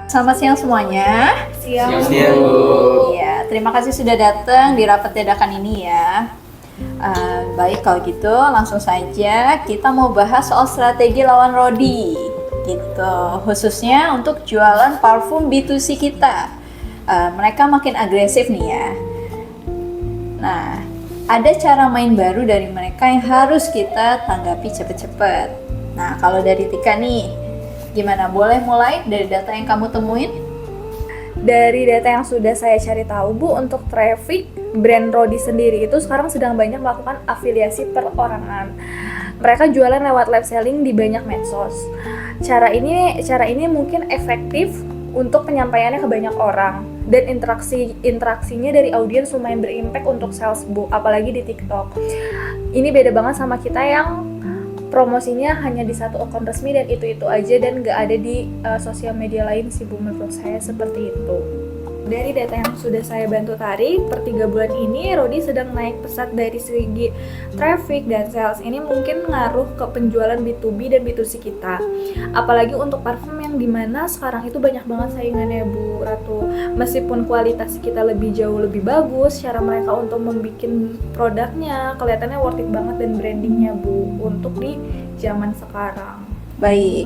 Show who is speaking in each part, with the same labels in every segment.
Speaker 1: Selamat siang semuanya.
Speaker 2: Siang.
Speaker 1: Iya, terima kasih sudah datang di rapat dadakan ini ya. Baik kalau gitu langsung saja kita mau bahas soal strategi lawan Rodi gitu, khususnya untuk jualan parfum B2C kita. Mereka makin agresif nih ya. Nah, ada cara main baru dari mereka yang harus kita tanggapi cepet-cepet. Nah, kalau dari Tika nih, gimana? Boleh mulai dari data yang kamu temuin?
Speaker 2: Dari data yang sudah saya cari tahu, Bu, untuk traffic, brand Rodi sendiri itu sekarang sedang banyak melakukan afiliasi perorangan. Mereka jualan lewat live selling di banyak medsos. Cara ini mungkin efektif untuk penyampaiannya ke banyak orang, dan interaksinya dari audiens lumayan berimpact untuk sales, Bu, apalagi di TikTok. Ini beda banget sama kita yang promosinya hanya di satu akun resmi dan itu aja, dan nggak ada di sosial media lain sih, Bu, menurut saya seperti itu. Dari data yang sudah saya bantu tarik, per 3 bulan ini Rodi sedang naik pesat dari segi traffic dan sales. Ini mungkin ngaruh ke penjualan B2B dan B2C kita. Apalagi untuk parfum yang dimana sekarang itu banyak banget saingannya, Bu Ratu. Meskipun kualitas kita jauh lebih bagus, cara mereka untuk membuat produknya kelihatannya worth it banget, dan brandingnya, Bu, untuk di zaman sekarang.
Speaker 1: Baik.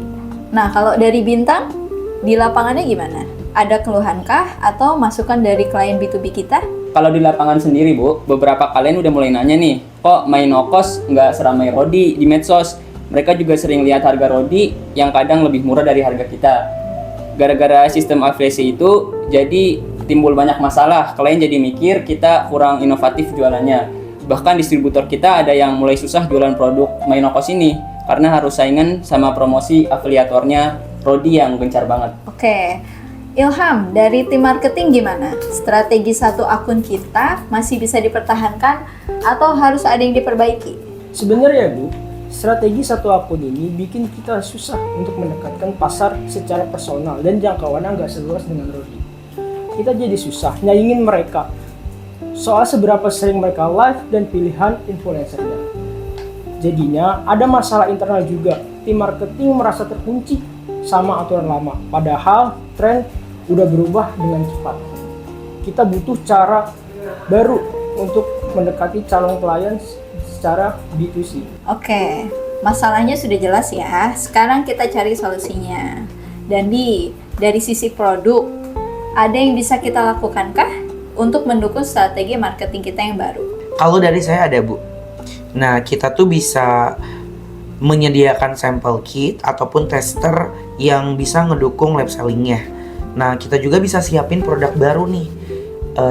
Speaker 1: Nah, kalau dari Bintang, di lapangannya gimana? Ada keluhankah atau masukan dari klien B2B kita?
Speaker 3: Kalau di lapangan sendiri, Bu, beberapa kalian udah mulai nanya nih, kok main no cost nggak seramai Rodi di medsos? Mereka juga sering lihat harga Rodi yang kadang lebih murah dari harga kita. Gara-gara sistem afiliasi itu, jadi timbul banyak masalah. Klien jadi mikir kita kurang inovatif jualannya. Bahkan distributor kita ada yang mulai susah jualan produk main no cost ini, karena harus saingan sama promosi afiliatornya Rodi yang gencar banget.
Speaker 1: Oke. Ilham, dari tim marketing gimana? Strategi satu akun kita masih bisa dipertahankan atau harus ada yang diperbaiki?
Speaker 4: Sebenarnya, Bu, strategi satu akun ini bikin kita susah untuk mendekatkan pasar secara personal dan jangkauannya nggak seluas dengan Rodi. Kita jadi susah nyaingin mereka soal seberapa sering mereka live dan pilihan influencernya. Jadinya ada masalah internal juga. Tim marketing merasa terkunci sama aturan lama, padahal tren udah berubah dengan cepat. Kita butuh cara baru untuk mendekati calon klien secara B2C.
Speaker 1: Oke, masalahnya sudah jelas ya. Sekarang kita cari solusinya. Dan dari sisi produk, ada yang bisa kita lakukankah untuk mendukung strategi marketing kita yang baru?
Speaker 5: Kalau dari saya ada, Bu. Nah, kita tuh bisa menyediakan sampel kit ataupun tester yang bisa ngedukung live sellingnya. Nah, kita juga bisa siapin produk baru nih,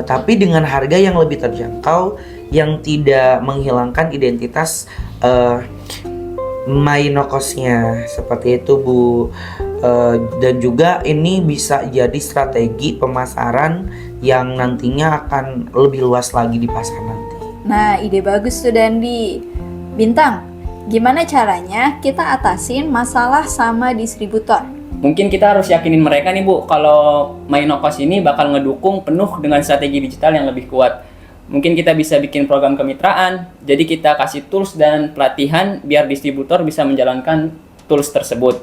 Speaker 5: tapi dengan harga yang lebih terjangkau, yang tidak menghilangkan identitas my no cost-nya. Seperti itu, Bu. Dan juga ini bisa jadi strategi pemasaran yang nantinya akan lebih luas lagi di pasar nanti.
Speaker 1: Nah, ide bagus tuh, Dandi. Bintang, gimana caranya kita atasin masalah sama distributor?
Speaker 3: Mungkin kita harus yakinin mereka nih, Bu, kalau main no cost ini bakal ngedukung penuh dengan strategi digital yang lebih kuat. Mungkin kita bisa bikin program kemitraan, jadi kita kasih tools dan pelatihan biar distributor bisa menjalankan tools tersebut.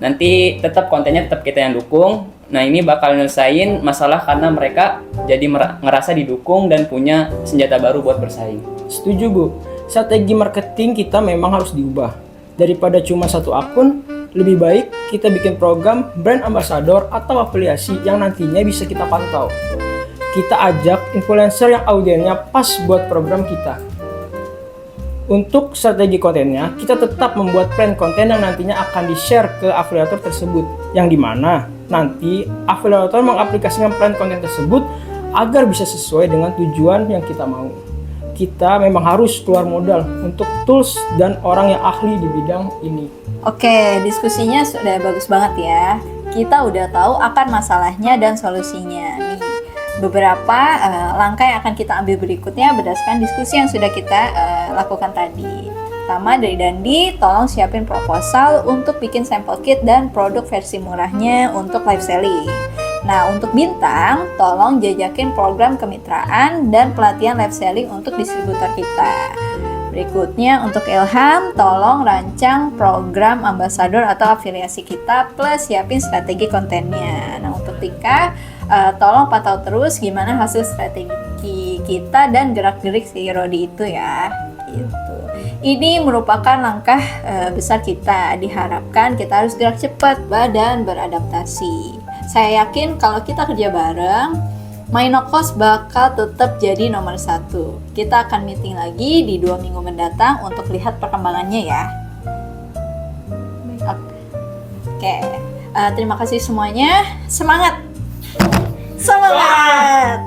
Speaker 3: Nanti kontennya tetap kita yang dukung. Nah, ini bakal nyelesain masalah karena mereka jadi ngerasa didukung dan punya senjata baru buat bersaing.
Speaker 4: Setuju, Bu. Strategi marketing kita memang harus diubah. Daripada cuma satu akun, lebih baik kita bikin program brand ambassador atau afiliasi yang nantinya bisa kita pantau. Kita ajak influencer yang audiensnya pas buat program kita. Untuk strategi kontennya, kita tetap membuat plan konten yang nantinya akan di-share ke afiliator tersebut, yang dimana nanti afiliator mengaplikasikan plan konten tersebut agar bisa sesuai dengan tujuan yang kita mau. Kita memang harus keluar modal untuk tools dan orang yang ahli di bidang ini.
Speaker 1: Oke, diskusinya sudah bagus banget ya. Kita udah tahu akan masalahnya dan solusinya. Nih, beberapa langkah yang akan kita ambil berikutnya berdasarkan diskusi yang sudah kita lakukan tadi. Pertama, dari Dandi, tolong siapin proposal untuk bikin sampel kit dan produk versi murahnya untuk live selling. Nah, untuk Bintang, tolong jajakin program kemitraan dan pelatihan live selling untuk distributor kita. Berikutnya untuk Ilham, tolong rancang program ambasador atau afiliasi kita plus siapin strategi kontennya. Nah untuk Tika, tolong pantau terus gimana hasil strategi kita dan gerak-gerik si Rodi itu ya. Gitu. Ini merupakan langkah besar kita. Diharapkan kita harus gerak cepat dan beradaptasi. Saya yakin kalau kita kerja bareng, Mainokos bakal tetap jadi nomor 1. Kita akan meeting lagi di 2 minggu mendatang untuk lihat perkembangannya ya. Oke, terima kasih semuanya. Semangat! Semangat!